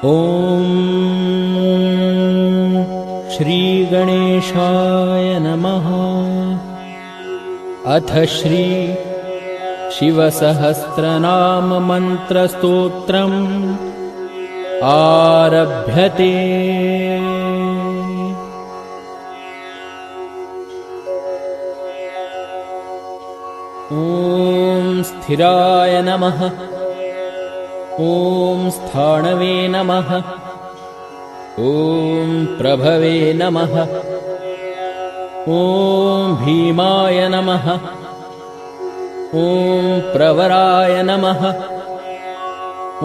ॐ श्रीगणेशाय नमः। अथ श्री शिवसहस्रनाम मन्त्रस्तोत्रम् आरभ्यते। ॐ स्थिराय नमः। ॐ स्थाणवे नमः। ॐ प्रभवे नमः। ॐ भीमाय नमः। ॐ प्रवराय नमः।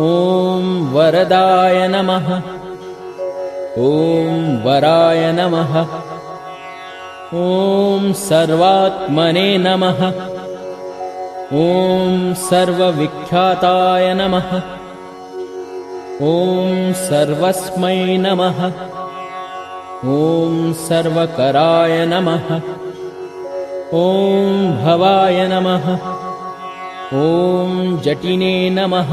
ॐ वरदाय नमः। ॐ वराय नमः। ॐ सर्वात्मने नमः। ॐ सर्वविख्याताय नमः। ॐ सर्वस्मै नमः। ॐ सर्वकराय नमः। ॐ भवाय नमः। ॐ जटिने नमः।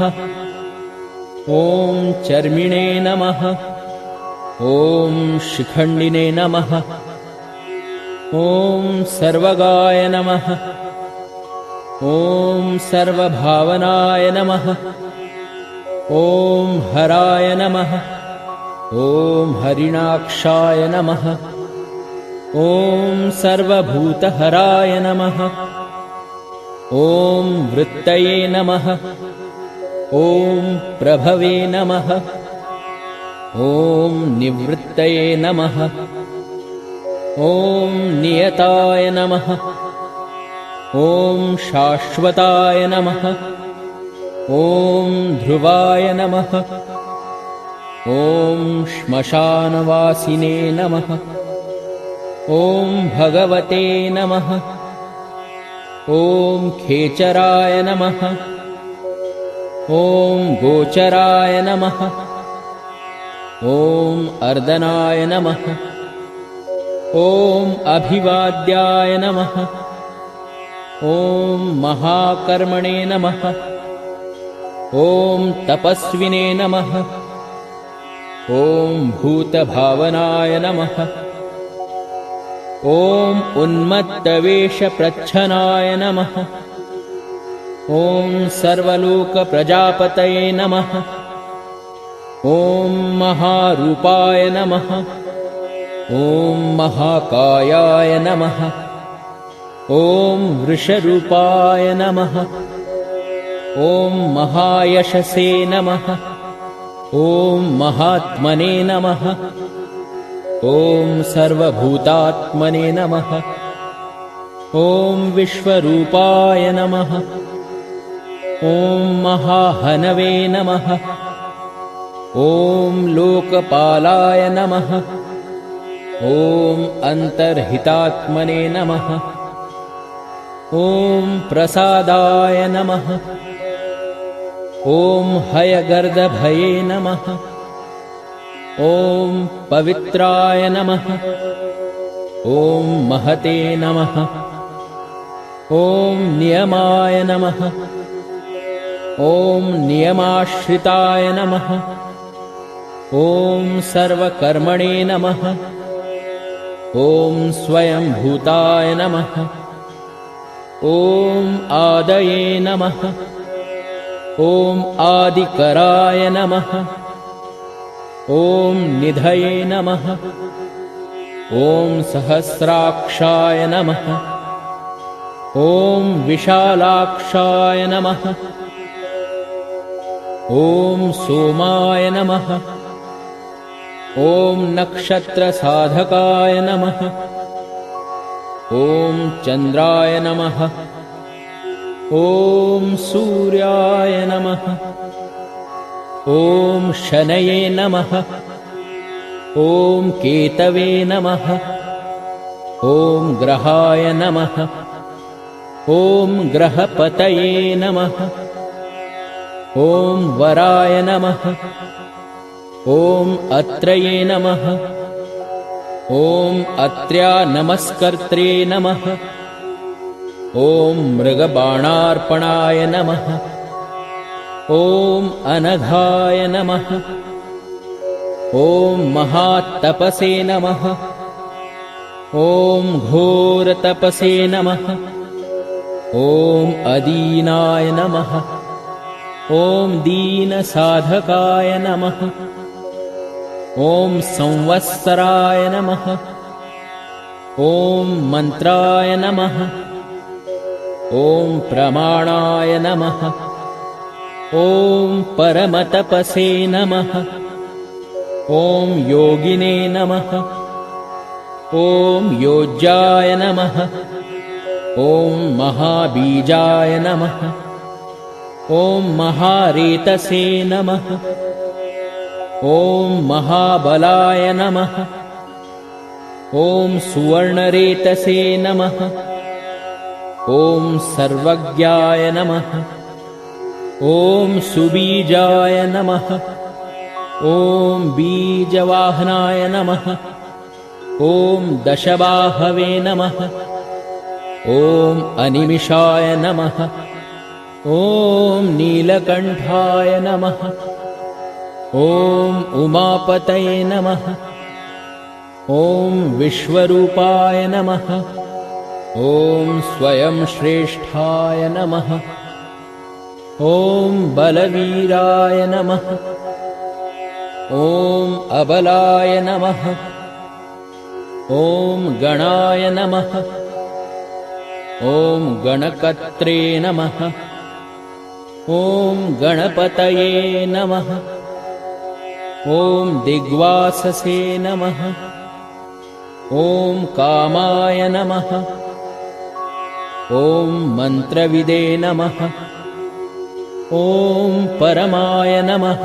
ॐ चर्मिणे नमः। ॐ शिखण्डिने नमः। ॐ सर्वगाय नमः। ॐ सर्वभावनाय नमः। ॐ हराय नमः। ॐ हरिणाक्षाय नमः। ॐ सर्वभूतहराय नमः। ॐ वृत्तये नमः। ॐ प्रभवे नमः। ॐ निवृत्तये नमः। ॐ नियताय नमः। ॐ शाश्वताय नमः। ॐ ध्रुवाय नमः। ॐ श्मशानवासिने नमः। ॐ भगवते नमः। ॐ खेचराय नमः। ॐ गोचराय नमः। ॐ अर्दनाय नमः। ॐ अभिवाद्याय नमः। ॐ महाकर्मणे नमः। ॐ तपस्विने नमः। ॐ भूतभावनाय नमः। ॐ उन्मत्तवेषप्रच्छनाय नमः। ॐ सर्वलोकप्रजापतये नमः। ॐ महारूपाय नमः। ॐ महाकायाय नमः। ॐ वृषरूपाय नमः। ॐ महायशसे नमः। ॐ महात्मने नमः। ॐ सर्वभूतात्मने नमः। ॐ विश्वरूपाय नमः। ॐ महाहनवे नमः। ॐ लोकपालाय नमः। ॐ अन्तर्हितात्मने नमः। ॐ प्रसादाय नमः। ॐ हयगर्दभये नमः। ॐ पवित्राय नमः। ॐ महते नमः। ॐ नियमाय नमः। ॐ नियमाश्रिताय नमः। ॐ सर्वकर्मणे नमः। ॐ स्वयंभूताय नमः। ॐ आदये नमः। ॐ आदिकराय नमः। ॐ निधये नमः। ॐ सहस्राक्षाय नमः। ॐ विशालाक्षाय नमः। ॐ सोमाय नमः। ॐ नक्षत्रसाधकाय नमः। ॐ चन्द्राय नमः। ॐ सूर्याय नमः। ॐ शनये नमः। ॐ केतवे नमः। ॐ ग्रहाय नमः। ॐ ग्रहपतये नमः। ॐ वराय नमः। ॐ अत्रये नमः। ॐ अत्र्या नमस्कर्त्रे नमः। ॐ मृगबाणार्पणाय नमः। ॐ अनघाय नमः। ॐ महातपसे नमः। ॐ घोरतपसे नमः। ॐ अदीनाय नमः। ॐ दीनसाधकाय नमः। ॐ संवत्सराय नमः। ॐ मन्त्राय नमः। ॐ प्रमाणाय नमः। ॐ परमतपसे नमः। ॐ योगिने नमः। ॐ योज्याय नमः। ॐ महाबीजाय नमः। ॐ महारेतसे नमः। ॐ महाबलाय नमः। ॐ सुवर्णरेतसे नमः। ॐ सर्वज्ञाय नमः। ॐ सुबीजाय नमः। ॐ बीजवाहनाय नमः। ॐ दशबाहवे नमः। ॐ अनिमिषाय नमः। ॐ नीलकण्ठाय नमः। ॐ उमापतये नमः। ॐ विश्वरूपाय नमः। ॐ स्वयं श्रेष्ठाय नमः। ॐ बलवीराय नमः। ॐ अबलाय नमः। ॐ गणाय नमः। ॐ गणकर्त्रे नमः। ॐ गणपतये नमः। ॐ दिग्वाससे नमः। ॐ कामाय नमः। ॐ मन्त्रविदे नमः। ॐ परमाय नमः।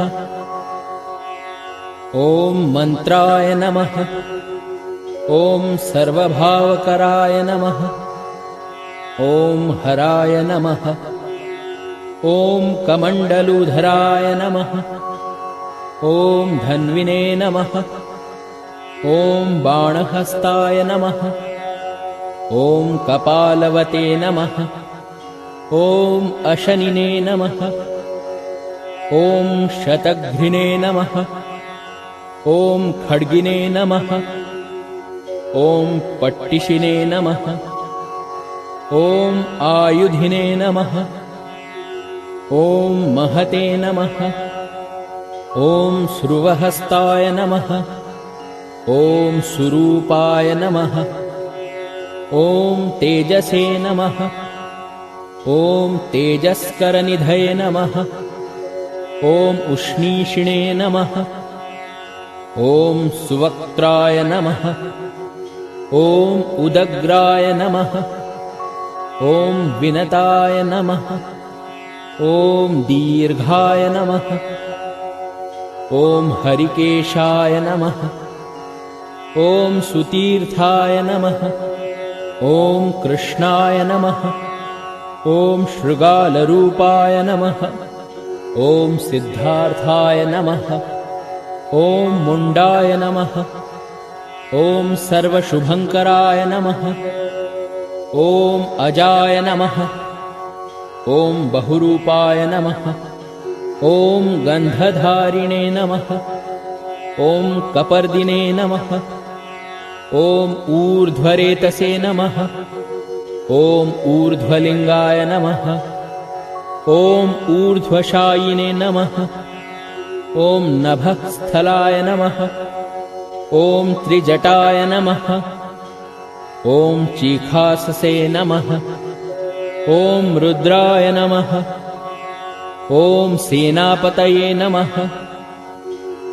ॐ मन्त्राय नमः। ॐ सर्वभावकराय नमः। ॐ हराय नमः। ॐ कमण्डलुधराय नमः। ॐ धन्विने नमः। ॐ बाणहस्ताय नमः। ॐ कपालवते नमः। ॐ अशनिने नमः। ॐ शतघ्निने नमः। ॐ खड्गिने नमः। ॐ पट्टिशिने नमः। ॐ आयुधिने नमः। ॐ महते नमः। ॐ श्रुवहस्ताय नमः। ॐ सुरूपाय नमः। ॐ तेजसे नमः। ॐ तेजस्करनिधये नमः। ॐ उष्णीषिणे नमः। ॐ सुवक्त्राय नमः। ॐ उदग्राय नमः। ॐ विनताय नमः। ॐ दीर्घाय नमः। ॐ हरिकेशाय नमः। ॐ सुतीर्थाय नमः। ॐ कृष्णाय नमः। ॐ शृगालरूपाय नमः। ॐ सिद्धार्थाय नमः। ॐ मुण्डाय नमः। ॐ सर्वशुभङ्कराय नमः। ॐ अजाय नमः। ॐ बहुरूपाय नमः। ॐ गन्धधारिणे नमः। ॐ कपर्दिने नमः। ॐ ऊर्ध्वरेतसे नमः। ॐ ऊर्ध्वलिङ्गाय नमः। ॐ ऊर्ध्वशायिने नमः। ॐ नभःस्थलाय नमः। ॐ त्रिजटाय नमः। ॐ चीखाससे नमः। ॐ रुद्राय नमः। ॐ सेनापतये नमः।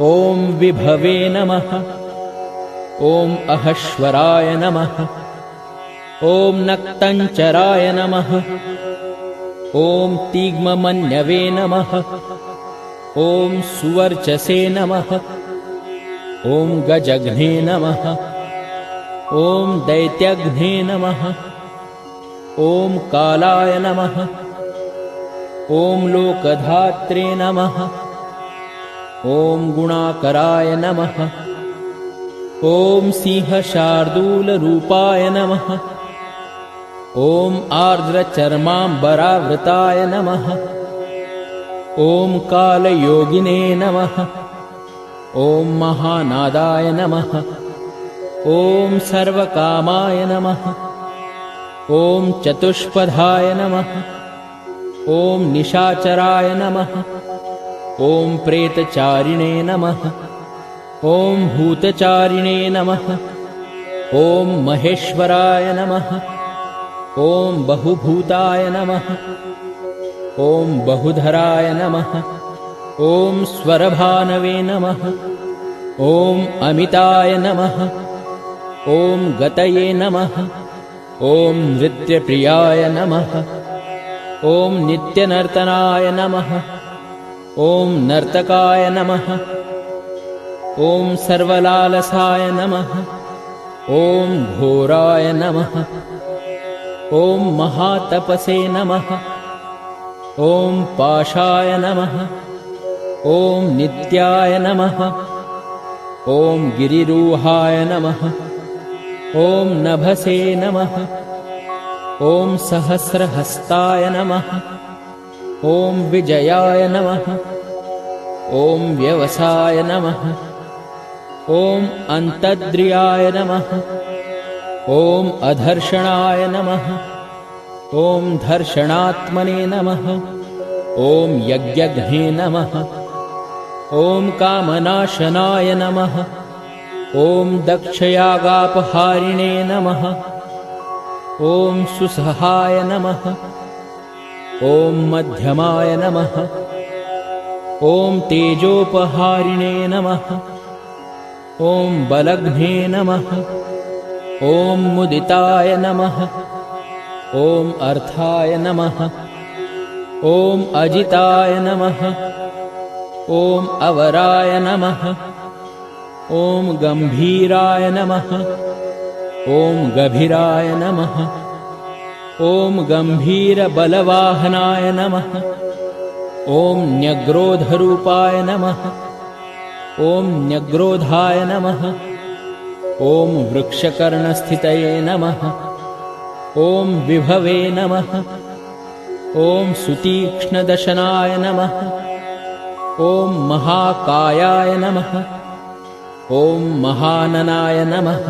ॐ विभवे नमः। ॐ अहश्वराय नमः। ॐ नक्तञ्चराय नमः। ॐ तीग्ममन्यवे नमः। ॐ सुवर्चसे नमः। ॐ गजघ्ने नमः। ॐ दैत्यघ्ने नमः। ॐ कालाय नमः। ॐ लोकधात्रे नमः। ॐ गुणाकराय नमः। ॐ सिंहशार्दूलरूपाय नमः। ॐ आर्द्रचर्माम्बरावृताय नमः। ॐ कालयोगिने नमः। ॐ महानादाय नमः। ॐ सर्वकामाय नमः। ॐ चतुष्पदाय नमः। ॐ निशाचराय नमः। ॐ प्रेतचारिणे नमः। ॐ भूतचारिणे नमः। ॐ महेश्वराय नमः। ॐ बहुभूताय नमः। ॐ बहुधराय नमः। ॐ स्वरभानवे नमः। ॐ अमिताय नमः। ॐ गतये नमः। ॐ नृत्यप्रियाय नमः। ॐ नित्यनर्तनाय नमः। ॐ नर्तकाय नमः। ॐ सर्वलालसाय नमः। ॐ घोराय नमः। ॐ महातपसे नमः। ॐ पाशाय नमः। ॐ नित्याय नमः। ॐ गिरिरूहाय नमः। ॐ नभसे नमः। ॐ सहस्रहस्ताय नमः। ॐ विजयाय नमः। ॐ व्यवसाय नमः। ॐ अन्तद्रियाय नमः। ॐ अधर्षणाय नमः। ॐ धर्षणात्मने नमः। ॐ यज्ञघ्ने नमः। ॐ कामनाशनाय नमः। ॐ दक्षयागापहारिणे नमः। ॐ सुसहाय नमः। ॐ मध्यमाय नमः। ॐ तेजोपहारिणे नमः। ॐ बलघ्ने नमः। ॐ मुदिताय नमः। ॐ अर्थाय नमः। ॐ अजिताय नमः। ॐ अवराय नमः। ॐ गम्भीराय नमः। ॐ गभीराय नमः। ॐ गम्भीरबलवाहनाय नमः। ॐ न्यग्रोधरूपाय नमः। ॐ न्यग्रोधाय नमः। ॐ वृक्षकर्णस्थितये नमः। ॐ विभवे नमः। ॐ सुतीक्ष्णदशनाय नमः। ॐ महाकायाय नमः। ॐ महाननाय नमः।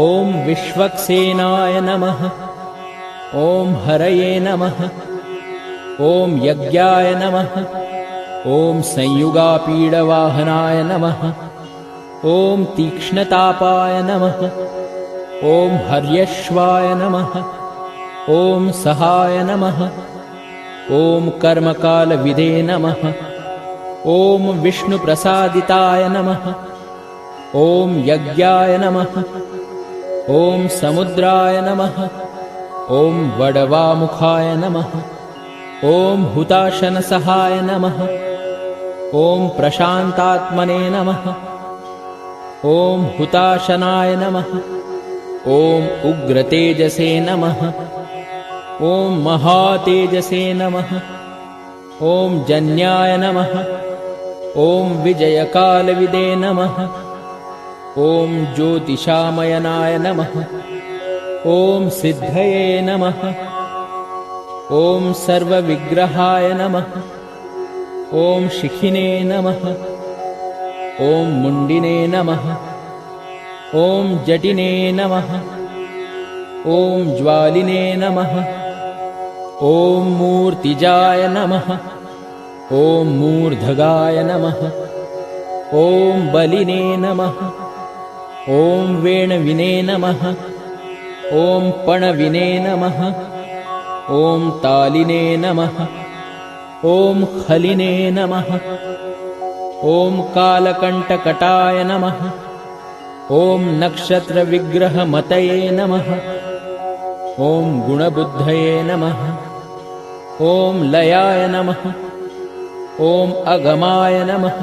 ॐ विश्वक्सेनाय नमः। ॐ हरये नमः। ॐ यज्ञाय नमः। ॐ संयुगापीडवाहनाय नमः। ॐ तीक्ष्णतापाय नमः। ॐ हर्यश्वाय नमः। ॐ सहाय नमः। ॐ कर्मकालविदे नमः। ॐ विष्णुप्रसादिताय नमः। ॐ यज्ञाय नमः। ॐ समुद्राय नमः। ॐ वडवामुखाय नमः। ॐ हुताशनसहाय नमः। ॐ प्रशान्तात्मने नमः। ॐ हुताशनाय नमः। ॐ उग्रतेजसे नमः। ॐ महातेजसे नमः। ॐ जन्याय नमः। ॐ विजयकालविदे नमः। ॐ ज्योतिषामयनाय नमः। ॐ सिद्धये नमः। ॐ सर्वविग्रहाय नमः। ॐ शिखिने नमः। ॐ मुण्डिने नमः। ॐ जटिने नमः। ॐ ज्वालिने नमः। ॐ मूर्तिजाय नमः। ॐ मूर्धगाय नमः। ॐ बलिने नमः। ॐ वेणविने नमः। ॐ पणविने नमः। ॐ तालिने नमः। ॐ खलिने नमः। ॐ कालकण्टकटाय नमः। ॐ नक्षत्रविग्रहमतये नमः। ॐ गुणबुद्धये नमः। ॐ लयाय नमः। ॐ अगमाय नमः।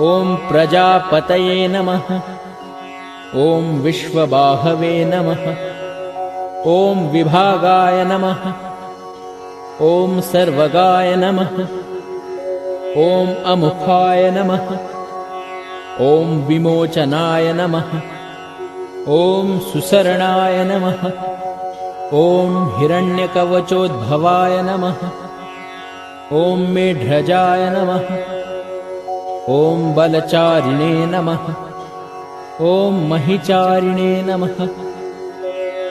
ॐ प्रजापतये नमः। ॐ विश्वबाहवे नमः। ॐ विभागाय नमः। ॐ सर्वगाय नमः। ॐ अमुखाय नमः। ॐ विमोचनाय नमः। ॐ सुसरणाय नमः। ॐ हिरण्यकवचोद्भवाय नमः। ॐ मेढ्रजाय नमः। ॐ बलचारिणे नमः। ॐ महिचारिणे नमः।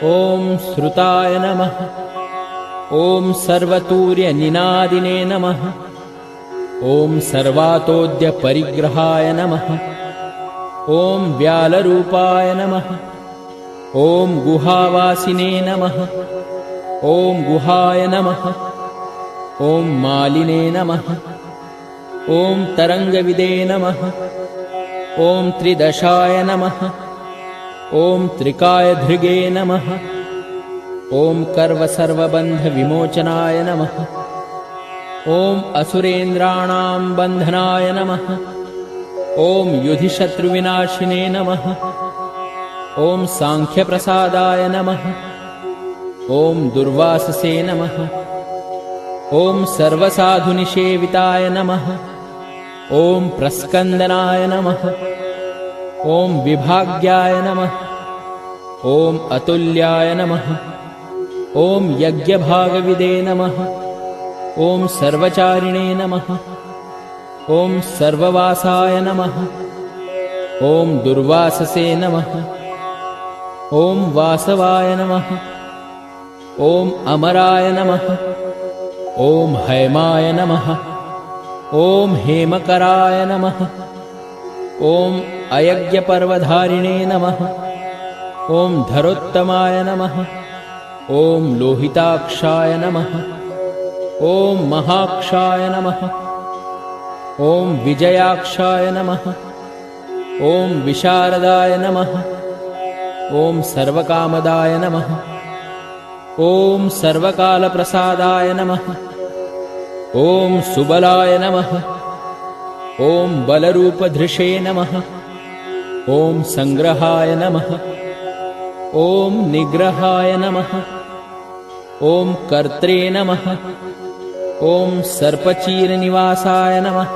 ॐ श्रुताय नमः। ॐ सर्वतूर्यनिनादिने नमः। ॐ सर्वातोद्यपरिग्रहाय नमः। ॐ व्यालरूपाय नमः। ॐ गुहावासिने नमः। ॐ गुहाय नमः। ॐ मालिने नमः। ॐ तरङ्गविदे नमः। ॐ त्रिदशाय नमः। ॐ त्रिकायधृगे नमः। ॐ कर्वसर्वबन्धविमोचनाय नमः। ॐ असुरेन्द्राणां बन्धनाय नमः। ॐ युधिशत्रुविनाशिने नमः। ॐ साङ्ख्यप्रसादाय नमः। ॐ दुर्वाससे नमः। ॐ सर्वसाधुनिषेविताय नमः। ॐ प्रस्कन्दनाय नमः। ॐ विभाग्याय नमः। ॐ अतुल्याय नमः। ॐ यज्ञभागविदे नमः। ॐ सर्वचारिणे नमः। ॐ सर्ववासाय नमः। ॐ दुर्वाससे नमः। ॐ वासवाय नमः। ॐ अमराय नमः। ॐ हैमाय नमः। ॐ हेमकराय नमः। ॐ अयज्ञपर्वधारिणे नमः। ॐ धरोत्तमाय नमः। ॐ लोहिताक्षाय नमः। ॐ महाक्षाय नमः। ॐ विजयाक्षाय नमः। ॐ विशारदाय नमः। ॐ सर्वकामदाय नमः। ॐ सर्वकालप्रसादाय नमः। ॐ सुबलाय नमः। ॐ बलरूपधृषे नमः। ॐ संग्रहाय नमः। ॐ निग्रहाय नमः। ॐ कर्त्रे नमः। ॐ सर्पचीरनिवासाय नमः।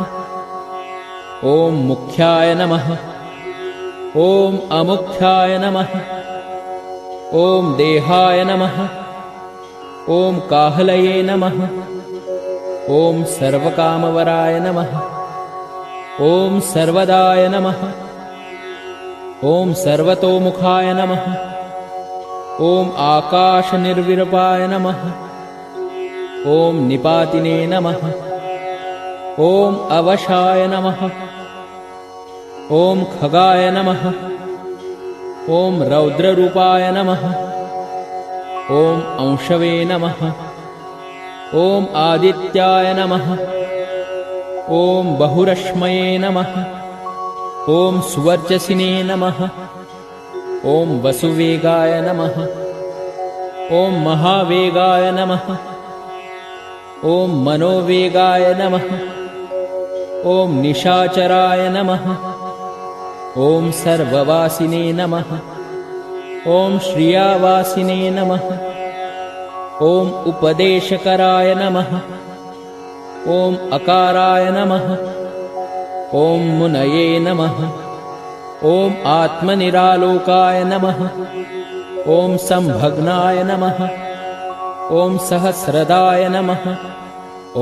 ॐ मुख्याय नमः। ॐ अमुख्याय नमः। ॐ देहाय नमः। ॐ काहलये नमः। ॐ सर्वकामवराय नमः। ॐ सर्वदाय नमः। ॐ सर्वतोमुखाय नमः। ॐ आकाशनिर्विरूपाय नमः। ॐ निपातिने नमः। ॐ अवशाय नमः। ॐ खगाय नमः। ॐ रौद्ररूपाय नमः। ॐ अंशवे नमः। ॐ आदित्याय नमः। ॐ बहुरश्मये नमः। ॐ सुवर्चसिने नमः। ॐ वसुवेगाय नमः। ॐ महावेगाय नमः। ॐ मनोवेगाय नमः। ॐ निशाचराय नमः। ॐ सर्ववासिने नमः। ॐ श्रियावासिने नमः। ॐ उपदेशकराय नमः। ॐ अकाराय नमः। ॐ मुनये नमः। ॐ आत्मनिरालोकाय नमः। ॐ संभग्नाय नमः। ॐ सहस्रदाय नमः।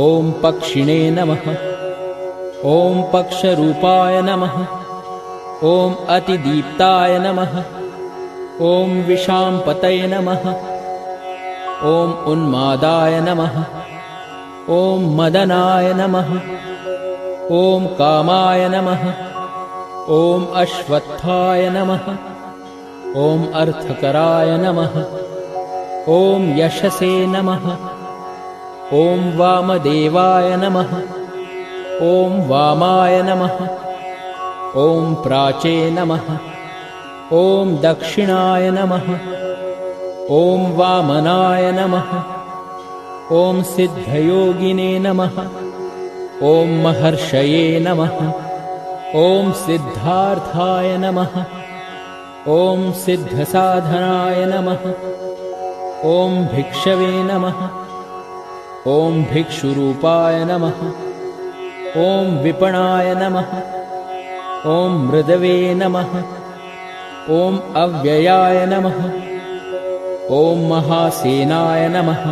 ॐ पक्षिणे नमः। ॐ पक्षरूपाय नमः। ॐ अतिदीप्ताय नमः। ॐ विशाम्पतये नमः। ॐ उन्मादाय नमः। ॐ मदनाय नमः। ॐ कामाय नमः। ॐ अश्वत्थाय नमः। ॐ अर्थकराय नमः। ॐ यशसे नमः। ॐ वामदेवाय नमः। ॐ वामाय नमः। ॐ प्राचे नमः। ॐ दक्षिणाय नमः। ॐ वामनाय नमः। ॐ सिद्धयोगिने नमः। ॐ महर्षये नमः। ॐ सिद्धार्थाय नमः। ॐ सिद्धसाधनाय नमः। ॐ भिक्षवे नमः। ॐ भिक्षुरूपाय नमः। ॐ विपणाय नमः। ॐ मृदवे नमः। ॐ अव्ययाय नमः। ॐ महासेनाय नमः।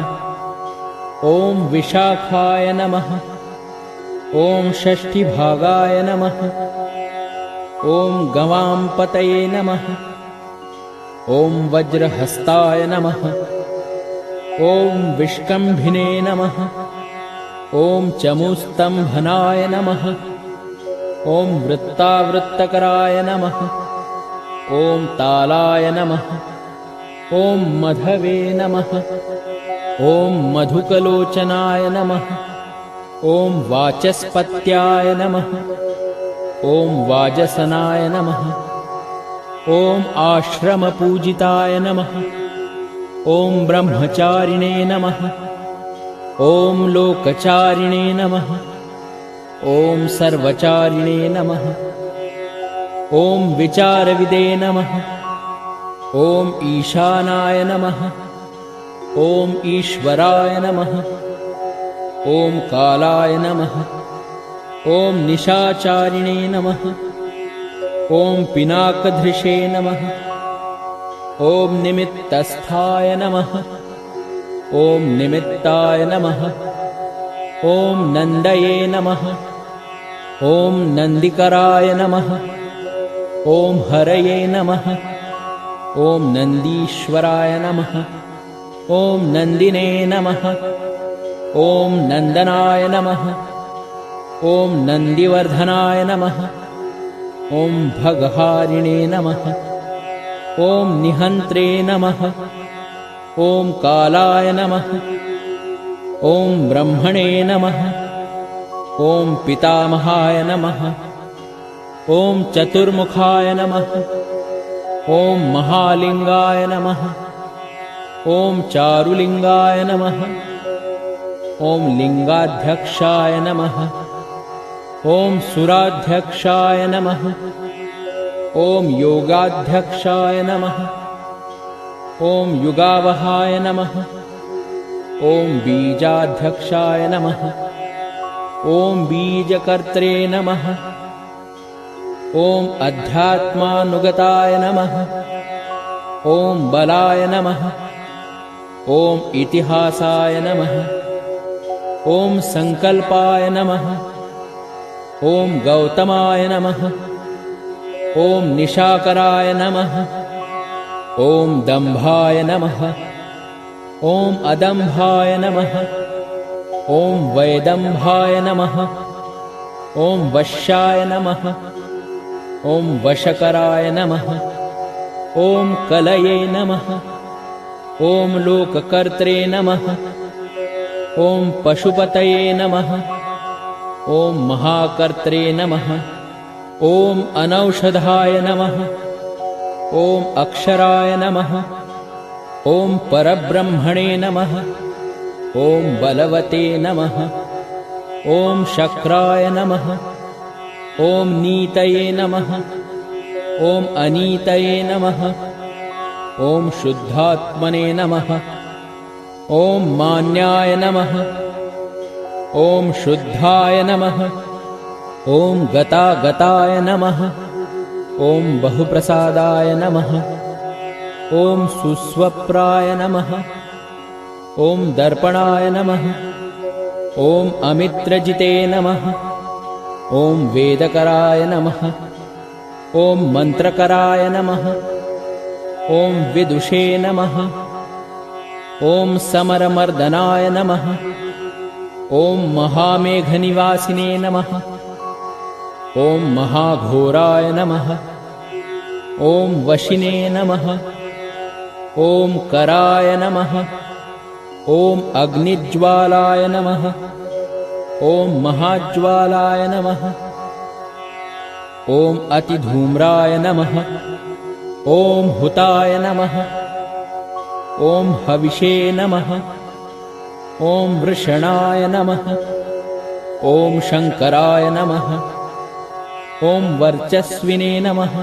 ॐ विशाखाय नमः। ॐ षष्ठीभागाय नमः। ॐ गवांपतये नमः। ॐ वज्रहस्ताय नमः। ॐ विष्कम्भिने नमः। ॐ चमूस्तम्भनाय नमः। ॐ वृत्तावृत्तकराय नमः। ॐ तालाय नमः। ॐ मधवे नमः। ॐ मधुकलोचनाय नमः। ॐ वाचस्पत्याय नमः। ॐ वाजसनाय नमः। ॐ आश्रमपूजिताय नमः। ॐ ब्रह्मचारिणे नमः। ॐ लोकचारिणे नमः। ॐ सर्वचारिणे नमः। ॐ विचारविदे नमः। ॐ ईशानाय नमः। ॐ ईश्वराय नमः। ॐ कालाय नमः। ॐ निशाचारिणे नमः। ॐ पिनाकधृषे नमः। ॐ निमित्तस्थाय नमः। ॐ निमित्ताय नमः। ॐ नन्दये नमः। ॐ नन्दिकराय नमः। ॐ हरये नमः। ॐ नन्दीश्वराय नमः। ॐ नन्दिने नमः। ॐ नन्दनाय नमः। ॐ नन्दिवर्धनाय नमः। ॐ भगहारिणे नमः। ॐ निहन्त्रे नमः। ॐ कालाय नमः। ॐ ब्रह्मणे नमः। ॐ पितामहाय नमः। ॐ चतुर्मुखाय नमः। ॐ महालिङ्गाय नमः। ॐ चारुलिङ्गाय नमः। ॐ लिङ्गाध्यक्षाय नमः। ॐ सुराध्यक्षाय नमः। ॐ योगाध्यक्षाय नमः। ॐ युगावहाय नमः। ॐ बीजाध्यक्षाय नमः। ॐ बीजकर्त्रे नमः। ॐ अध्यात्मानुगताय नमः। ॐ बलाय नमः। ॐ इतिहासाय नमः। ॐ संकल्पाय नमः। ॐ गौतमाय नमः। ॐ निशाकराय नमः। ॐ दम्भाय नमः। ॐ अदम्भाय नमः। ॐ वैदम्भाय नमः। ॐ वश्याय नमः। ॐ वशकराय नमः। ॐ कलये नमः। ॐ लोककर्त्रे नमः। ॐ पशुपतये नमः। ॐ महाकर्त्रे नमः। ॐ अनौषधाय नमः। ॐ अक्षराय नमः। ॐ परब्रह्मणे नमः। ॐ बलवते नमः। ॐ शक्राय नमः। ॐ नीतये नमः। ॐ अनीतये नमः। ॐ शुद्धात्मने नमः। ॐ मान्याय नमः। ॐ शुद्धाय नमः। ॐ गतागताय नमः। ॐ बहुप्रसादाय नमः। ॐ सुस्वप्राय नमः। ॐ दर्पणाय नमः। ॐ अमित्रजिते नमः। ॐ वेदकराय नमः। ॐ मन्त्रकराय नमः। ॐ विदुषे नमः। ॐ समरमर्दनाय नमः। ॐ महामेघनिवासिने नमः। ॐ महाघोराय नमः। ॐ वशिने नमः। ॐ कराय नमः। ॐ अग्निज्वालाय नमः। ॐ महाज्वालाय नमः। ॐ अतिधूम्राय नमः। ॐ हुताय नमः। ॐ हविषे नमः। ॐ वृषणाय नमः। ॐ शङ्कराय नमः। ॐ वर्चस्विने नमः।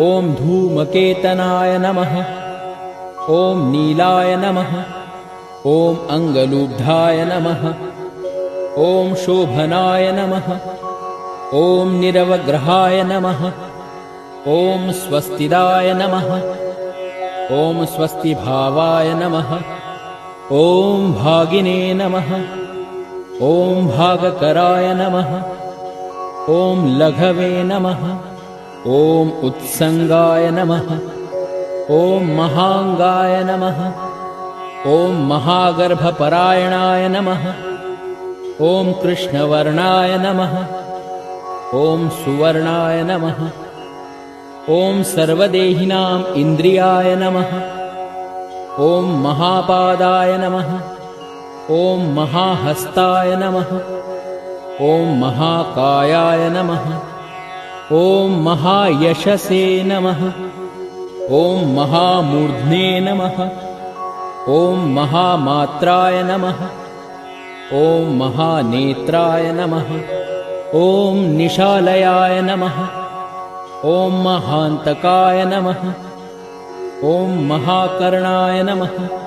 ॐ धूमकेतनाय नमः। ॐ नीलाय नमः। ॐ अङ्गलूब्धाय नमः। ॐ शोभनाय नमः। ॐ निरवग्रहाय नमः। ॐ स्वस्तिदाय नमः। ॐ स्वस्तिभावाय नमः। ॐ भागिने नमः। ॐ भागकराय नमः। ॐ लघवे नमः। ॐ उत्संगाय नमः। ॐ महांगाय नमः। ॐ महागर्भपरायणाय नमः। ॐ कृष्णवर्णाय नमः। ॐ सुवर्णाय नमः। ॐ सर्वदेहिनां इन्द्रियाय नमः। ॐ महापादाय नमः। ॐ महाहस्ताय नमः। ॐ महाकायाय नमः। ॐ महायशसे नमः। ॐ महामूर्ध्ने नमः। ॐ महामात्राय नमः। ॐ महानेत्राय नमः। ॐ निशालयाय नमः। ॐ महान्तकाय नमः। ॐ महाकर्णाय नमः।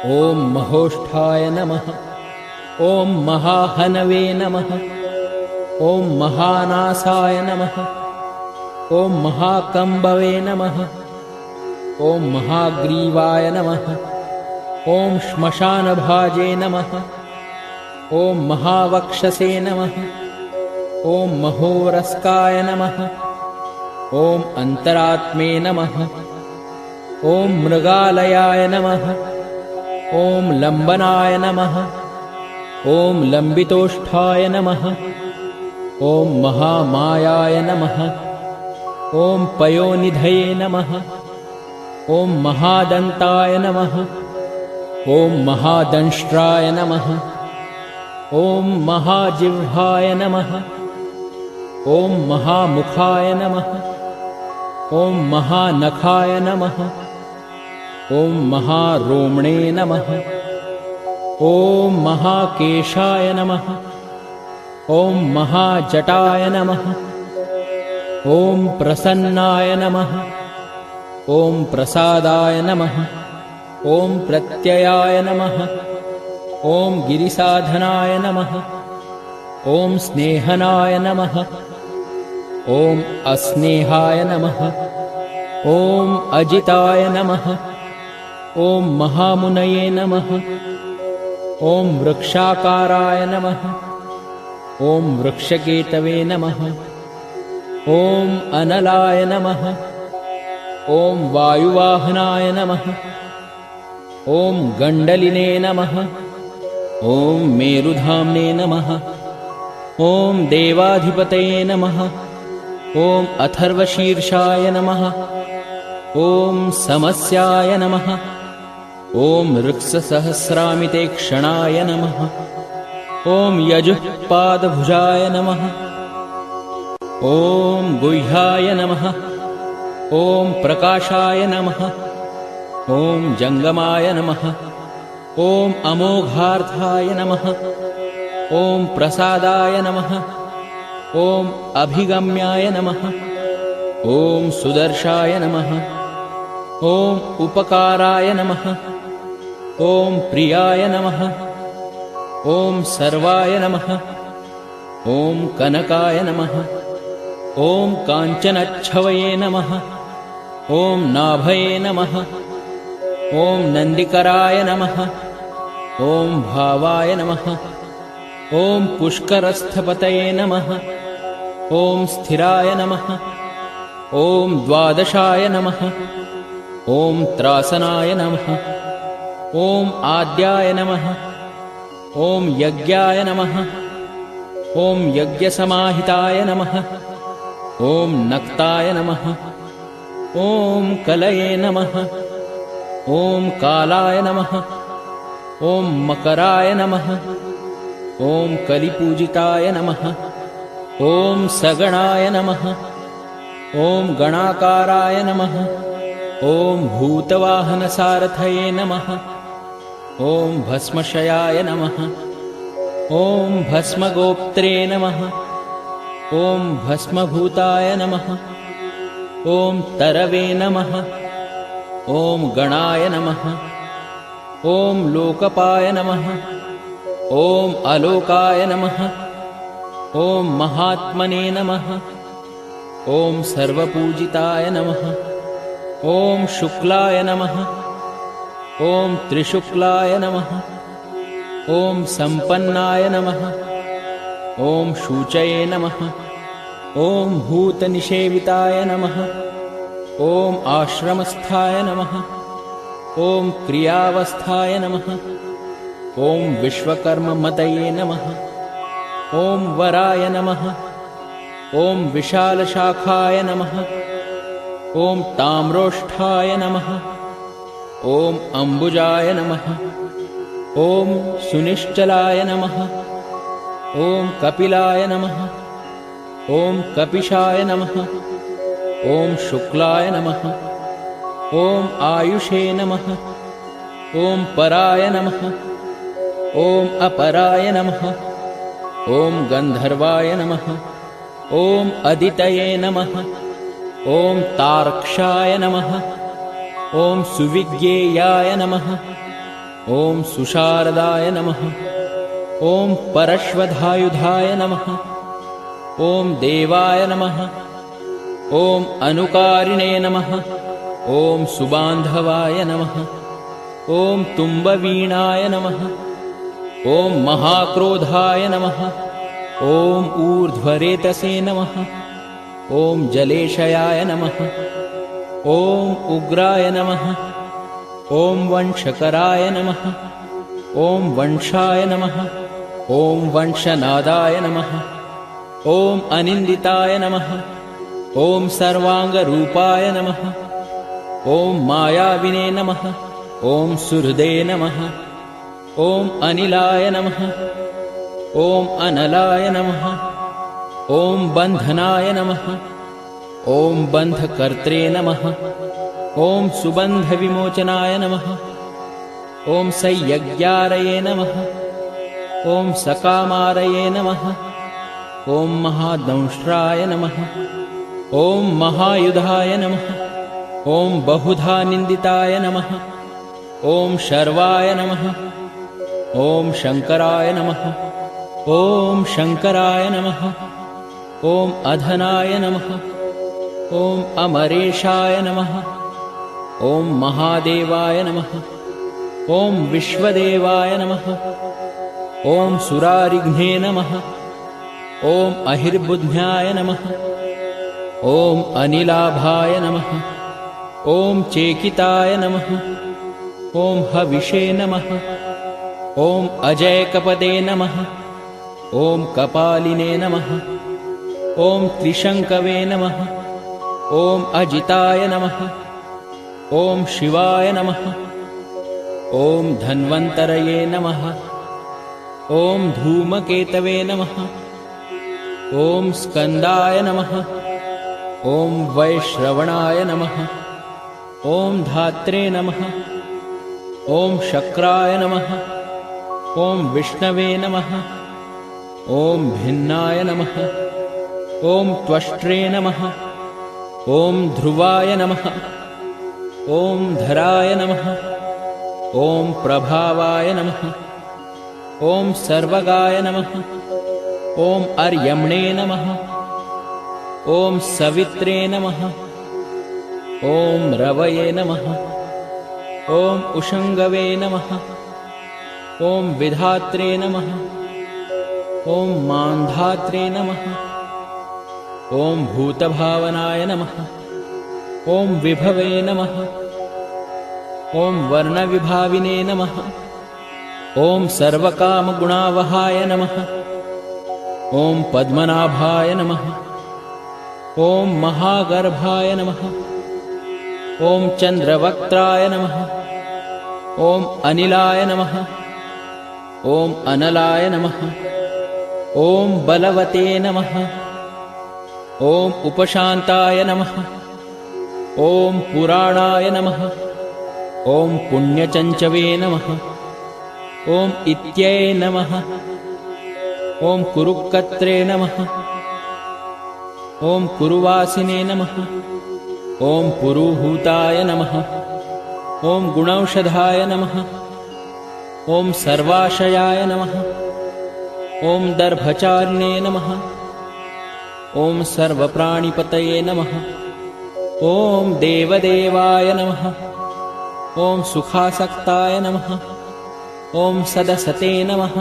ॐ महोष्ठाय नमः। ॐ महाहनवे नमः। ॐ महानासाय नमः। ॐ महाकम्बवे नमः। ॐ महाग्रीवाय नमः। ॐ श्मशानभाजे नमः। ॐ महावक्षसे नमः। ॐ महोरस्काय नमः। ॐ अन्तरात्मे नमः। ॐ मृगालयाय नमः। ॐ लम्बनाय नमः। ॐ लम्बितोष्ठाय नमः। ॐ महामायाय नमः। ॐ पयोनिधये नमः। ॐ महादन्ताय नमः। ॐ महादंष्ट्राय नमः। ॐ महाजिह्वाय नमः। ॐ महामुखाय नमः। ॐ महानखाय नमः। ॐ महारोमणे नमः। ॐ महाकेशाय नमः। ॐ महाजटाय नमः। ॐ प्रसन्नाय नमः। ॐ प्रसादाय नमः। ॐ प्रत्ययाय नमः। ॐ गिरिसाधनाय नमः। ॐ स्नेहनाय नमः। ॐ अस्नेहाय नमः। ॐ अजिताय नमः। ॐ महामुनये नमः। ॐ वृक्षाकाराय नमः। ॐ वृक्षकेतवे नमः। ॐ अनलाय नमः। ॐ वायुवाहनाय नमः। ॐ गण्डलिने नमः। ॐ मेरुधाम्ने नमः। ॐ देवाधिपतये नमः। ॐ अथर्वशीर्षाय नमः। ॐ समस्याय नमः। ॐ ऋक्ससहस्रामिते क्षणाय नमः। ॐ यजुःपादभुजाय नमः। ॐ गुह्याय नमः। ॐ प्रकाशाय नमः। ॐ जङ्गमाय नमः। ॐ अमोघार्थाय नमः। ॐ प्रसादाय नमः। ॐ अभिगम्याय नमः। ॐ सुदर्शाय नमः। ॐ उपकाराय नमः। ॐ प्रियाय नमः। ॐ सर्वाय नमः। ॐ कनकाय नमः। ॐ काञ्चनच्छवये नमः। ॐ नाभये नमः। ॐ नन्दिकराय नमः। ॐ भावाय नमः। ॐ पुष्करस्थपतये नमः। ॐ स्थिराय नमः। ॐ द्वादशाय नमः। ॐ त्रासनाय नमः। ॐ आद्याय नमः। ॐ यज्ञाय नमः। ॐ यज्ञसमाहिताय नमः। ॐ नक्ताय नमः। ॐ कलये नमः। ॐ कालाय नमः। ॐ मकराय नमः। ॐ कलिपूजिताय नमः। ॐ सगणाय नमः। ॐ गणाकाराय नमः। ॐ भूतवाहनसारथये नमः। ॐ भस्मशयाय नमः। ॐ भस्मगोप्त्रे नमः। ॐ भस्मभूताय नमः। ॐ तरवे नमः। ॐ गणाय नमः। ॐ लोकपाय नमः। ॐ अलोकाय नमः। ॐ महात्मने नमः। ॐ सर्वपूजिताय नमः। ॐ शुक्लाय नमः। ॐ त्रिशुक्लाय नमः। ॐ सम्पन्नाय नमः। ॐ शूचये नमः। ॐ भूतनिषेविताय नमः। ॐ आश्रमस्थाय नमः। ॐ क्रियावस्थाय नमः। ॐ विश्वकर्ममतये नमः। ॐ वराय नमः। ॐ विशालशाखाय नमः। ॐ ताम्रोष्ठाय नमः। ॐ अम्बुजाय नमः। ॐ सुनिश्चलाय नमः। ॐ कपिलाय नमः। ॐ कपिशाय नमः। ॐ शुक्लाय नमः। ॐ आयुषे नमः। ॐ पराय नमः। ॐ अपराय नमः। ॐ गन्धर्वाय नमः। ॐ अदितये नमः। ॐ तार्क्षाय नमः। ॐ सुविज्ञेयाय नमः। ॐ सुशारदाय नमः। ॐ परश्वधायुधाय नमः। ॐ देवाय नमः। ॐ अनुकारिणे नमः। ॐ सुबान्धवाय नमः। ॐ तुम्बवीणाय नमः। ॐ महाक्रोधाय नमः। ॐ ऊर्ध्वरेतसे नमः। ॐ जलेशयाय नमः। ॐ उग्राय नमः। ॐ वंशकराय नमः। ॐ वंशाय नमः। ॐ वंशनादाय नमः। ॐ अनिन्दिताय नमः। ॐ सर्वाङ्गरूपाय नमः। ॐ मायाविने नमः। ॐ सुहृदे नमः। ॐ अनिलाय नमः। ॐ अनलाय नमः। ॐ बन्धनाय नमः। ॐ बन्धकर्त्रे नमः। ॐ सुबन्धविमोचनाय नमः। ॐ संयज्ञारये नमः। ॐ सकामारये नमः। ॐ महादंष्ट्राय नमः। ॐ महायुधाय नमः। ॐ बहुधा निन्दिताय नमः। ॐ शर्वाय नमः। ॐ शङ्कराय नमः। ॐ शङ्कराय नमः। ॐ अधनाय नमः। ॐ अमरेशाय नमः। ॐ महादेवाय नमः। ॐ विश्वदेवाय नमः। ॐ सुरारिघ्ने नमः। ॐ अहिर्बुद्ध्याय नमः। ॐ अनिलाभाय नमः। ॐ चेकिताय नमः। ॐ हविषे नमः। ॐ अजयकपदे नमः। ॐ कपालिने नमः। ॐ त्रिशङ्कवे नमः। ॐ अजिताय नमः। ॐ शिवाय नमः। ॐ धन्वन्तरये नमः। ॐ धूमकेतवे नमः। ॐ स्कन्दाय नमः। ॐ वैश्रवणाय नमः। ॐ धात्रे नमः। ॐ शक्राय नमः। ॐ विष्णवे नमः। ॐ भिन्नाय नमः। ॐ त्वष्ट्रे नमः। ॐ ध्रुवाय नमः। ॐ धराय नमः। ॐ प्रभावाय नमः। ॐ सर्वगाय नमः। ॐ अर्यम्णे नमः। ॐ सवित्रे नमः। ॐ रवये नमः। ॐ उषङ्गवे नमः। ॐ विधात्रे नमः। ॐ मान्धात्रे नमः। ॐ भूतभावनाय नमः। ॐ विभवे नमः। ॐ वर्णविभाविने नमः। ॐ सर्वकामगुणावहाय नमः। ॐ पद्मनाभाय नमः। ॐ महागर्भाय नमः। ॐ चन्द्रवक्त्राय नमः। ॐ अनिलाय नमः। ॐ अनलाय नमः। ॐ बलवते नमः। ॐ उपशान्ताय नमः। ॐ पुराणाय नमः। ॐ पुण्यचञ्चवे नमः। ॐ इत्यै नमः। ॐ कुरुक्कत्रे नमः। ॐ कुरुवासिने नमः। ॐ पुरुहूताय नमः। ॐ गुणौषधाय नमः। ॐ सर्वाशयाय नमः। ॐ दर्भचारिणे नमः। ॐ सर्वप्राणिपतये नमः। ॐ देवदेवाय नमः। ॐ सुखासक्ताय नमः। ॐ सदसते नमः।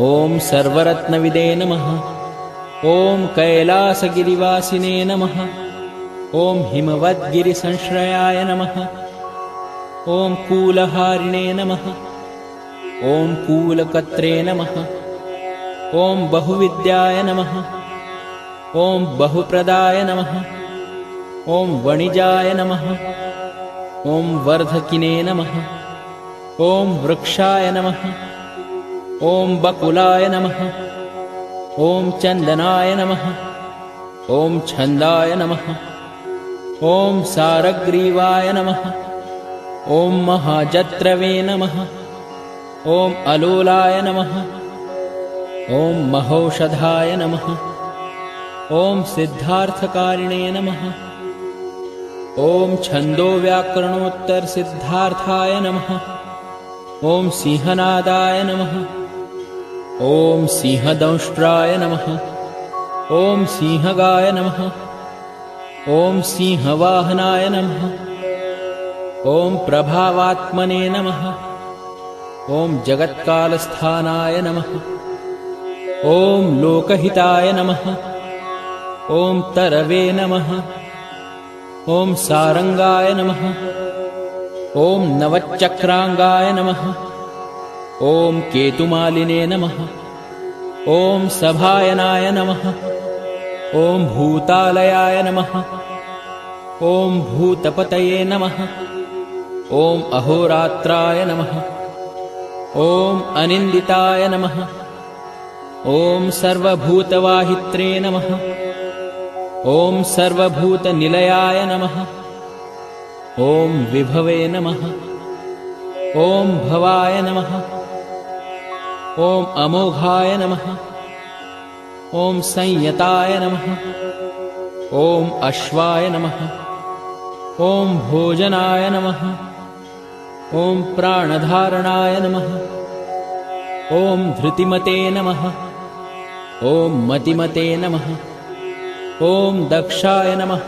ॐ सर्वरत्नविदे नमः। ॐ कैलासगिरिवासिने नमः। ॐ हिमवद्गिरिसंश्रयाय नमः। ॐ कूलहारिणे नमः। ॐ कूलकत्रे नमः। ॐ बहुविद्याय नमः। ॐ बहुप्रदाय नमः। ॐ वणिजाय नमः। ॐ वर्धकिने नमः। ॐ वृक्षाय नमः। ॐ बकुलाय नमः। ॐ चन्दनाय नमः। ॐ छन्दाय नमः। ॐ सारग्रीवाय नमः। ॐ महाजत्रवे नमः। ॐ अलोलाय नमः। ॐ महौषधाय नमः। ॐ सिद्धार्थकारिणे नमः। ॐ छन्दोव्याकरणोत्तरसिद्धार्थाय नमः। ॐ सिंहनादाय नमः। ॐ सिंहदंष्ट्राय नमः। ॐ सिंहगाय नमः। ॐ सिंहवाहनाय नमः। ॐ प्रभावात्मने नमः। ॐ जगत्कालस्थानाय नमः। ॐ लोकहिताय नमः। ॐ तरवे नमः। ॐ सारंगाय नमः। ॐ नवचक्रांगाय नमः। ॐ केतुमालिने नमः। ॐ सभायनाय नमः। ॐ भूतालयाय नमः। ॐ भूतपतये नमः। ॐ अहोरात्राय नमः। ॐ अनिन्दिताय नमः। ॐ सर्वभूतवाहित्रे नमः। ॐ सर्वभूतनिलयाय नमः। ॐ विभवे नमः। ॐ भवाय नमः। ॐ अमोघाय नमः। ॐ संयताय नमः। ॐ अश्वाय नमः। ॐ भोजनाय नमः। ॐ प्राणधारणाय नमः। ॐ धृतिमते नमः। ॐ मतिमते नमः। ॐ दक्षाय नमः।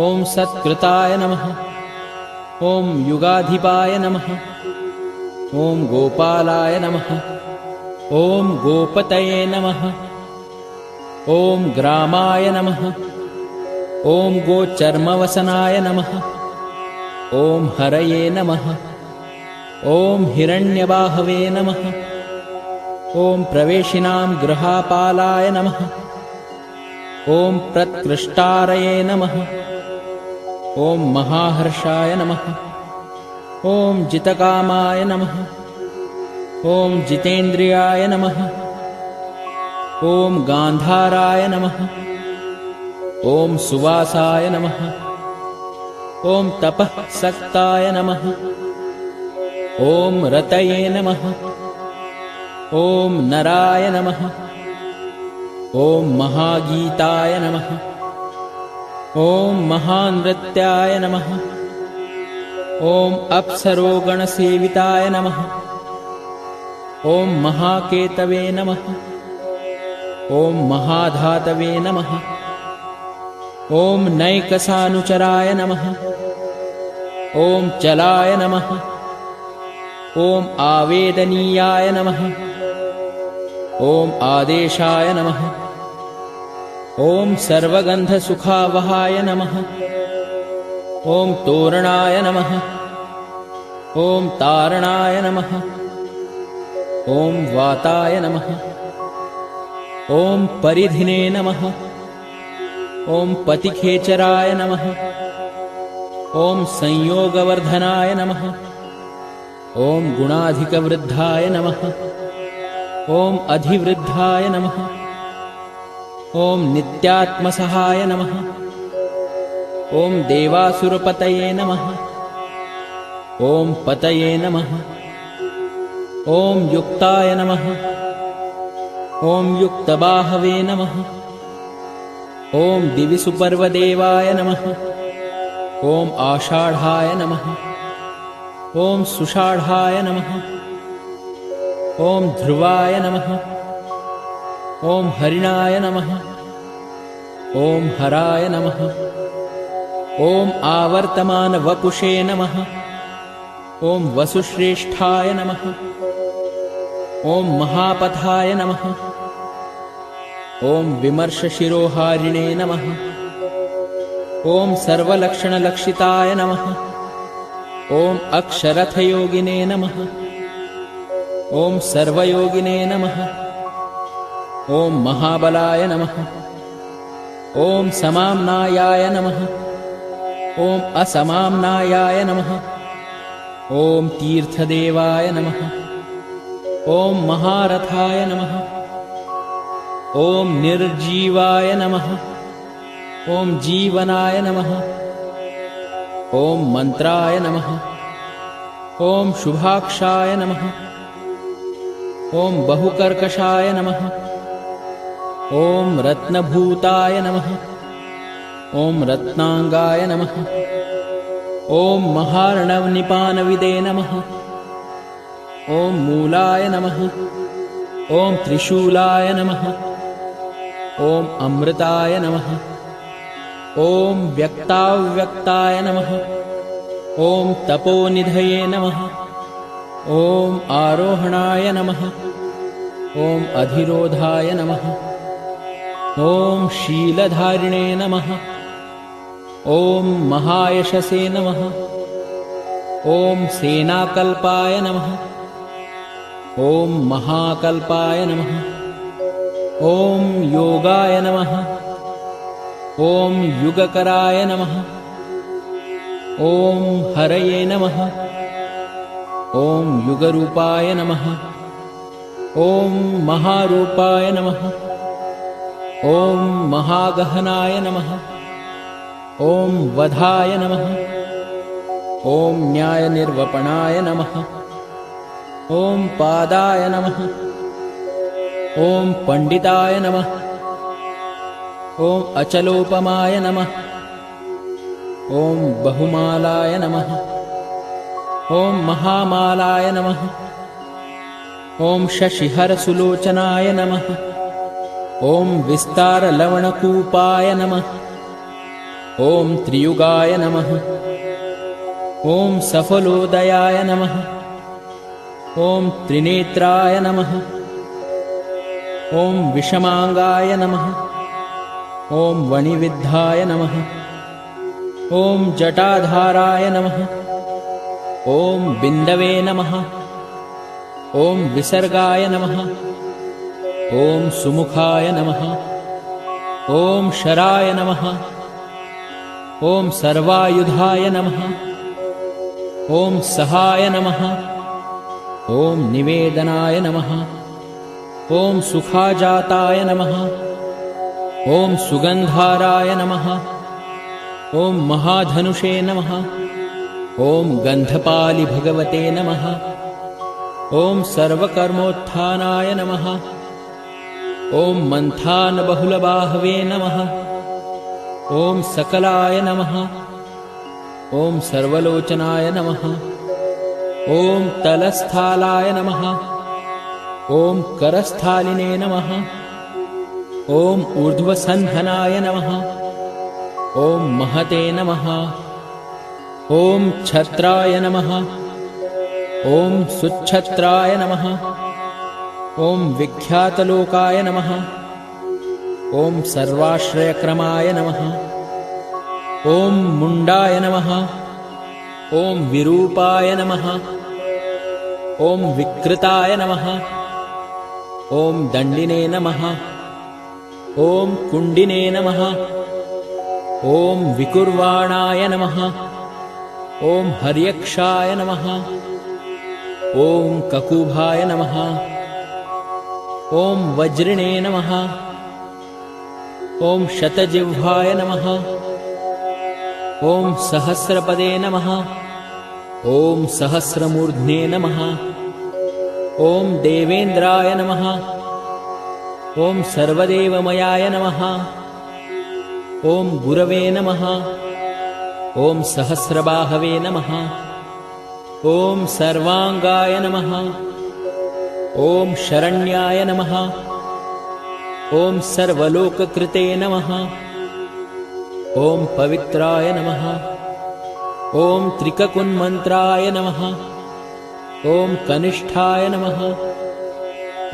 ॐ सत्कृताय नमः। ॐ युगाधिपाय नमः। ॐ गोपालाय नमः। ॐ गोपतये नमः। ॐ ग्रामाय नमः। ॐ गोचर्मवसनाय नमः। ॐ हरये नमः। ॐ हिरण्यबाहवे नमः। ॐ प्रवेशिनां गृहापालाय नमः। ॐ प्रत्कृष्टारये नमः। ॐ महाहर्षाय नमः। ॐ जितकामाय नमः। ॐ जितेन्द्रियाय नमः। ॐ गान्धाराय नमः। ॐ सुवासाय नमः। ॐ तपःसक्ताय नमः। ॐ रतये नमः। ॐ नराय नमः। ॐ महागीताय नमः। ॐ महानृत्याय नमः। ॐ अप्सरोगणसेविताय नमः। ॐ महाकेतवे नमः। ॐ महाधातवे नमः। ॐ नैकसानुचराय नमः। ॐ चलाय नमः। ॐ आवेदनीयाय नमः। ॐ आदेशाय नमः। ॐ सर्वगन्धसुखावहाय नमः। ॐ तोरणाय नमः। ॐ तारणाय नमः। ॐ वाताय नमः। ॐ परिधिने नमः। ॐ पतिखेचराय नमः। ॐ संयोगवर्धनाय नमः। ॐ गुणाधिकवृद्धाय नमः। ॐ अधिवृद्धाय नमः। ॐ नित्यात्मसहाय नमः। ॐ देवासुरपतये नमः। ॐ पतये नमः। ॐ युक्ताय नमः। ॐ युक्तबाहवे नमः। ॐ दिविसुपर्वदेवाय नमः। ॐ आषाढाय नमः। ॐ सुषाढाय नमः। ॐ ध्रुवाय नमः। ॐ हरिणाय नमः। ॐ हराय नमः। ॐ आवर्तमानवपुषे नमः। ॐ वसुश्रेष्ठाय नमः। ॐ महापथाय नमः। ॐ विमर्शशिरोहारिणे नमः। ॐ सर्वलक्षणलक्षिताय नमः। ॐ अक्षरथयोगिने नमः। ॐ सर्वयोगिने नमः। ॐ महाबलाय नमः। ॐ समाम्नायाय नमः। ॐ असमाम्नायाय नमः। ॐ तीर्थदेवाय नमः। ॐ महारथाय नमः। ॐ निर्जीवाय नमः। ॐ जीवनाय नमः। ॐ मन्त्राय नमः। ॐ शुभाक्षाय नमः। ॐ बहुकर्कशाय नमः। ॐ रत्नभूताय नमः। ॐ रत्नांगाय नमः। ॐ महार्णवनिपानविदे नमः। ॐ मूलाय नमः। ॐ त्रिशूलाय नमः। ॐ अमृताय नमः। ॐ व्यक्ताव्यक्ताय नमः। ॐ तपोनिधये नमः। ॐ आरोहणाय नमः। ॐ अधिरोधाय नमः। ॐ शीलधारिणे नमः। ॐ महायशसे नमः। ॐ सेनाकल्पाय नमः। ॐ महाकल्पाय नमः। ॐ योगाय नमः। ॐ युगकराय नमः। ॐ हरये नमः। ॐ युगरूपाय नमः। ॐ महारूपाय नमः। ॐ महागहनाय नमः। ॐ वधाय नमः। ॐ न्यायनिर्वपणाय नमः। ॐ पादाय नमः। ॐ पंडिताय नमः। ॐ अचलोपमाय नमः। ॐ बहुमालाय नमः। ॐ महामालाय नमः। ॐ शशिहरसुलोचनाय नमः। ॐ विस्तारलवणकूपाय नमः। ॐ त्रियुगाय नमः। ॐ सफलोदयाय नमः। ॐ त्रिनेत्राय नमः। ॐ विषमांगाय नमः। ॐ वणिविद्धाय नमः। ॐ जटाधाराय नमः। ॐ बिन्दवे नमः। ॐ विसर्गाय नमः। ॐ सुमुखाय नमः। ॐ शराय नमः। ॐ सर्वायुधाय नमः। ॐ सहाय नमः। ॐ निवेदनाय नमः। ॐ सुखाजाताय नमः। ॐ सुगन्धाराय नमः। ॐ महाधनुषे नमः। ॐ गन्धपालि भगवते नमः। ॐ सर्वकर्मोत्थानाय नमः। ॐ मन्थानबहुलबाहवे नमः। ॐ सकलाय नमः। ॐ सर्वलोचनाय नमः। ॐ तलस्थालाय नमः। ॐ करस्थालिने नमः। ॐ ऊर्ध्वसन्धनाय नमः। ॐ महते नमः। ॐ छत्राय नमः। ॐ सुच्छत्राय नमः। ॐ विख्यातलोकाय नमः। ॐ सर्वाश्रयक्रमाय नमः। ॐ मुण्डाय नमः। ॐ विरूपाय नमः। ॐ विकृताय नमः। ॐ दण्डिने नमः। ॐ कुण्डिने नमः। ॐ विकुर्वाणाय नमः। ॐ हर्यक्षाय नमः। ॐ ककुभाय नमः। ॐ वज्रिणे नमः। ॐ शतजिह्वाय नमः। ॐ सहस्रपदे नमः। ॐ सहस्रमूर्ध्ने नमः। ॐ देवेन्द्राय नमः। ॐ सर्वदेवमयाय नमः। ॐ गुरवे नमः। ॐ सहस्रबाहवे नमः। ॐ सर्वांगाय नमः। ॐ शरण्याय नमः। ॐ सर्वलोककृते नमः। ॐ पवित्राय नमः। ॐ त्रिककुन्मन्त्राय नमः। ॐ कनिष्ठाय नमः।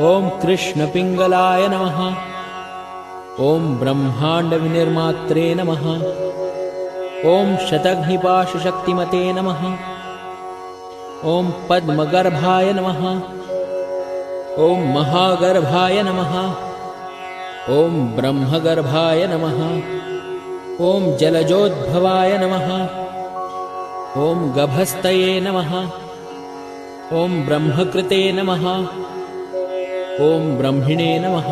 ॐ कृष्णपिङ्गलाय नमः। ॐ ब्रह्माण्डविनिर्मात्रे नमः। ॐ शतघ्निपाशशक्तिमते नमः। ॐ पद्मगर्भाय नमः। ॐ महागर्भाय नमः। ॐ ब्रह्मगर्भाय नमः। ॐ जलजोद्भवाय नमः। ॐ गभस्तये नमः। ॐ ब्रह्मकृते नमः। ॐ ब्रह्मिणे नमः।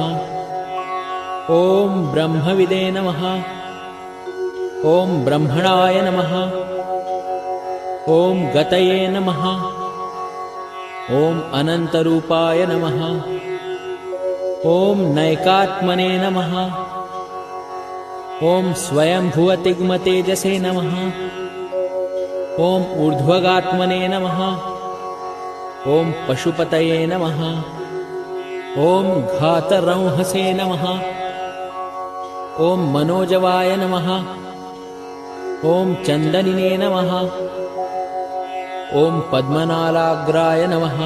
ॐ ब्रह्मविदे नमः। ॐ ब्रह्मणाय नमः। ॐ गतये नमः। ॐ अनन्तरूपाय नमः। ॐ नैकात्मने नमः। ॐ स्वयंभुवतिग्मतेजसे नमः। ॐ ऊर्ध्वगात्मने नमः। ॐ पशुपतये नमः। ॐ घातरंहसे नमः। ॐ मनोजवाय नमः। ॐ चन्दनिने नमः। ॐ पद्मनालाग्राय नमः।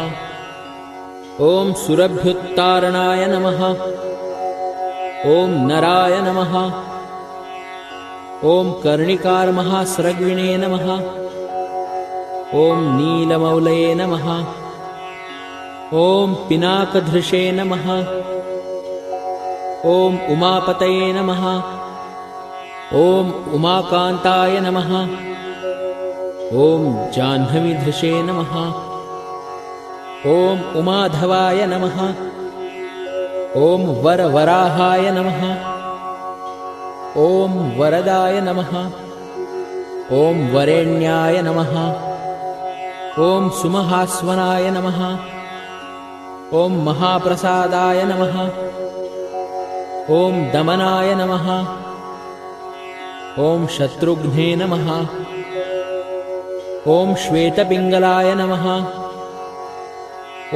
ॐ सुरभ्युत्तारणाय नमः। ॐ नराय नमः। ॐ कर्णिकारमहास्रग्विणे नमः। ॐ नीलमौलये नमः। ॐ पिनाकधृषे नमः। ॐ उमापतये नमः। ॐ उमाकान्ताय नमः। ॐ जाह्नवीधृषे नमः। ॐ उमाधवाय नमः। ॐ वरवराहाय नमः। ॐ वरदाय नमः। ॐ वरेण्याय नमः। ॐ सुमहास्वनाय नमः। ॐ महाप्रसादाय नमः। ॐ दमनाय नमः। ॐ शत्रुघ्ने नमः। ॐ श्वेतपिङ्गलाय नमः।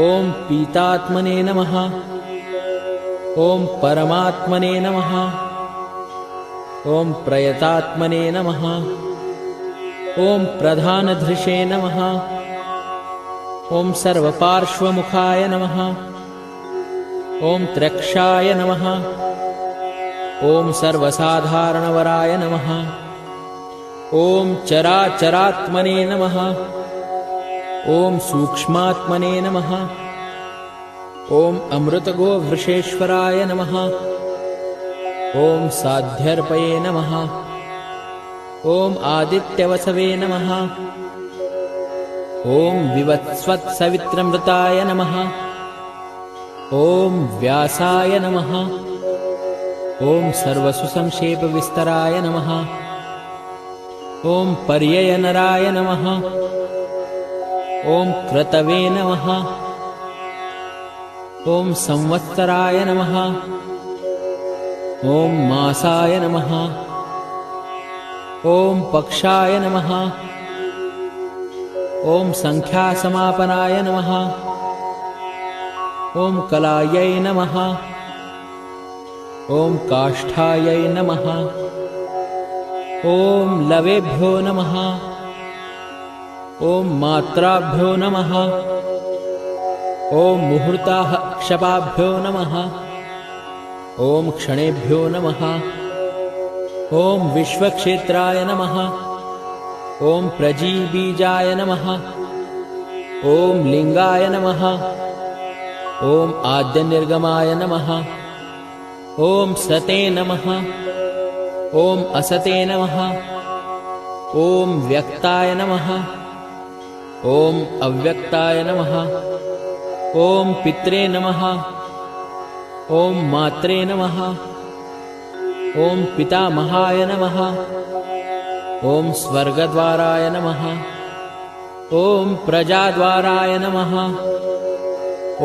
ॐ पीतात्मने नमः। ॐ परमात्मने नमः। ॐ प्रयतात्मने नमः। ॐ प्रधानधृषे नमः। ॐ सर्वपार्श्वमुखाय नमः। ॐ त्र्यक्षाय नमः। ॐ सर्वसाधारणवराय नमः। ॐ चराचरात्मने नमः। ॐ सूक्ष्मात्मने नमः। ॐ अमृतगोवृषेश्वराय नमः। ॐ साध्यर्पये नमः। ॐ आदित्यवसवे नमः। ॐ विवत्स्वत्सवित्रमृताय नमः। ॐ व्यासाय नमः। ॐ सर्वसुसंक्षेपविस्तराय नमः। ॐ पर्ययनराय नमः। ॐ क्रतवे नमः। ॐ संवत्सराय नमः। ॐ मासाय नमः। ॐ पक्षाय नमः। ॐ संख्यासमापनाय नमः। ॐ कलायै नमः। ॐ काष्ठायै नमः। ॐ लवेभ्यो नमः। ॐ मात्राभ्यो नमः। ॐ मुहूर्ताः क्षपाभ्यो नमः। ॐ क्षणेभ्यो नमः। ॐ विश्वक्षेत्राय नमः। ॐ प्रजीबीजाय नमः। ॐ लिङ्गाय नमः। ॐ आद्यनिर्गमाय नमः। ॐ सते नमः। ॐ असते नमः। ॐ व्यक्ताय नमः। ॐ अव्यक्ताय नमः। ॐ पित्रे नमः। ॐ मात्रे नमः। ॐ पितामहाय नमः। ॐ स्वर्गद्वाराय नमः। ॐ प्रजाद्वाराय नमः।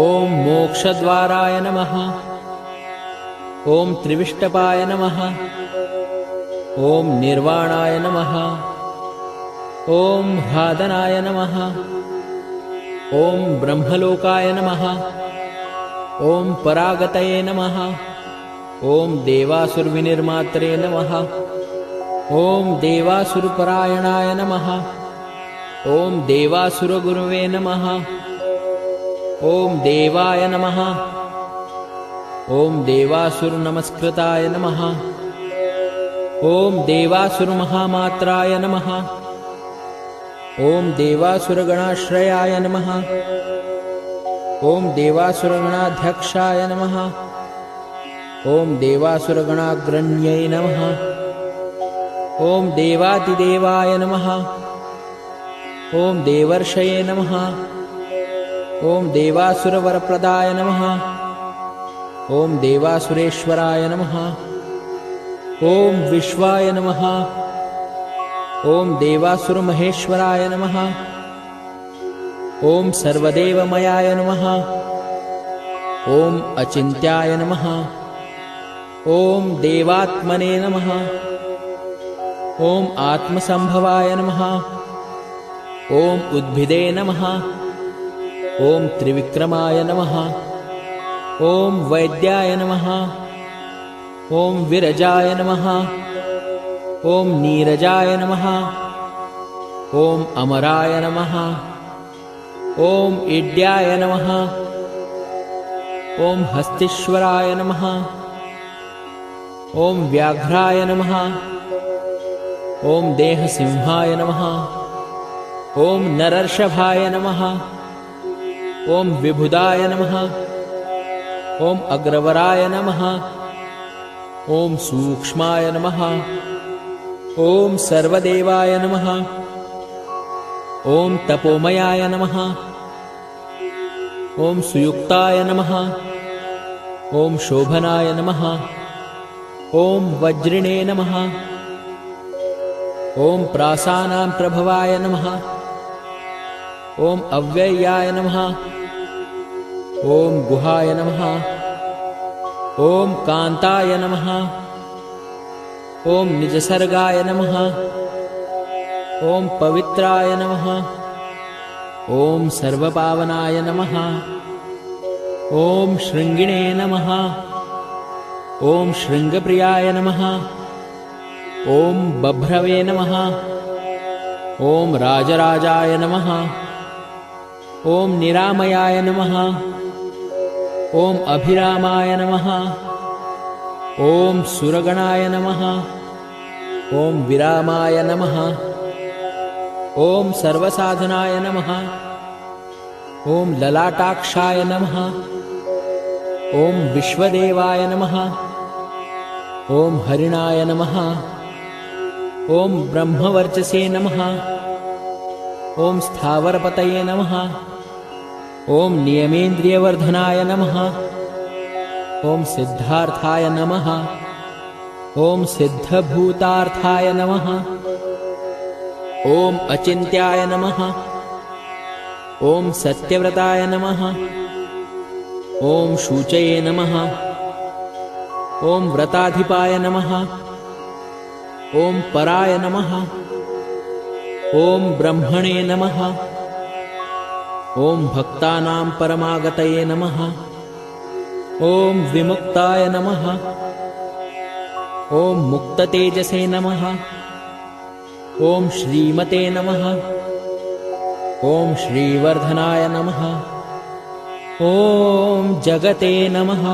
ॐ मोक्षद्वाराय नमः। ॐ त्रिविष्टपाय नमः। ॐ निर्वाणाय नमः। ॐ ह्लादनाय नमः। ॐ ब्रह्मलोकाय नमः। ॐ परागतये नमः। ॐ देवासुरविनिर्मात्रे नमः। ॐ देवासुरपरायणाय नमः। ॐ देवासुरगुरवे नमः। ॐ देवाय नमः। ॐ देवासुरनमस्कृताय नमः। ॐ देवासुरमहामात्राय नमः। ॐ देवासुरगणाश्रयाय नमः। ॐ देवासुरगणाध्यक्षाय नमः। ॐ देवासुरगणाग्रण्यै नमः। ॐ देवादिदेवाय नमः। ॐ देवर्षये नमः। ॐ देवासुरवरप्रदाय नमः। ॐ देवासुरेश्वराय नमः। ॐ विश्वाय नमः। ॐ देवासुरमहेश्वराय नमः। ॐ सर्वदेवमयाय नमः। ॐ अचिन्त्याय नमः। ॐ देवात्मने नमः। ॐ आत्मसम्भवाय नमः। ॐ उद्भिदे नमः। ॐ त्रिविक्रमाय नमः। ॐ वैद्याय नमः। ॐ विरजाय नमः। ॐ नीरजाय नमः। ॐ अमराय नमः। ॐ इड्याय नमः। ॐ हस्तीश्वराय नमः। ॐ व्याघ्राय नमः। ॐ देहसिंहाय नमः। ॐ नरर्षभाय नमः। ॐ विबुधाय नमः। ॐ अग्रवराय नमः। ॐ सूक्ष्माय नमः। ॐ सर्वदेवाय नमः। ॐ तपोमयाय नमः। ॐ सुयुक्ताय नमः। ॐ शोभनाय नमः। ॐ वज्रिणे नमः। ॐ प्रासानां प्रभवाय नमः। ॐ अव्ययाय नमः। ॐ गुहाय नमः। ॐ कान्ताय नमः। ॐ निजसर्गाय नमः। ॐ पवित्राय नमः। ॐ सर्वपावनाय नमः। ॐ शृङ्गिणे नमः। ॐ शृङ्गप्रियाय नमः। ॐ बभ्रवे नमः। ॐ राजराजाय नमः। ॐ निरामयाय नमः। ॐ अभिरामाय नमः। ॐ सुरगणाय नमः। ॐ विरामाय नमः। ॐ सर्वसाधनाय नमः। ॐ ललाटाक्षाय नमः। ॐ विश्वदेवाय नमः। ॐ हरिणाय नमः। ॐ ब्रह्मवर्चसे नमः। ॐ स्थावरपतये नमः। ॐ नियमेन्द्रियवर्धनाय नमः। ॐ सिद्धार्थाय नमः। ॐ सिद्धभूतार्थाय नमः। ॐ अचिन्त्याय नमः। ॐ सत्यव्रताय नमः। ॐ शूचये नमः। ॐ व्रताधिपाय नमः। ॐ पराय नमः। ॐ ब्रह्मणे नमः। ॐ भक्तानां परमागतये नमः। ॐ विमुक्ताय नमः। ॐ मुक्ततेजसे नमः। ॐ श्रीमते नमः। ॐ श्रीवर्धनाय नमः। ॐ जगते नमः।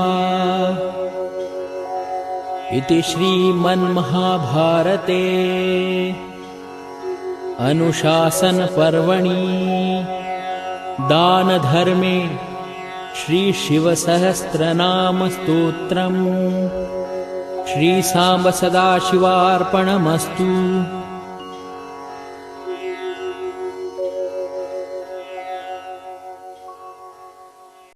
इति श्रीमन्महाभारते अनुशासनपर्वणि दानधर्मे श्रीशिवसहस्रनामस्तोत्रम् श्रीसाम्ब सदाशिवार्पणमस्तु।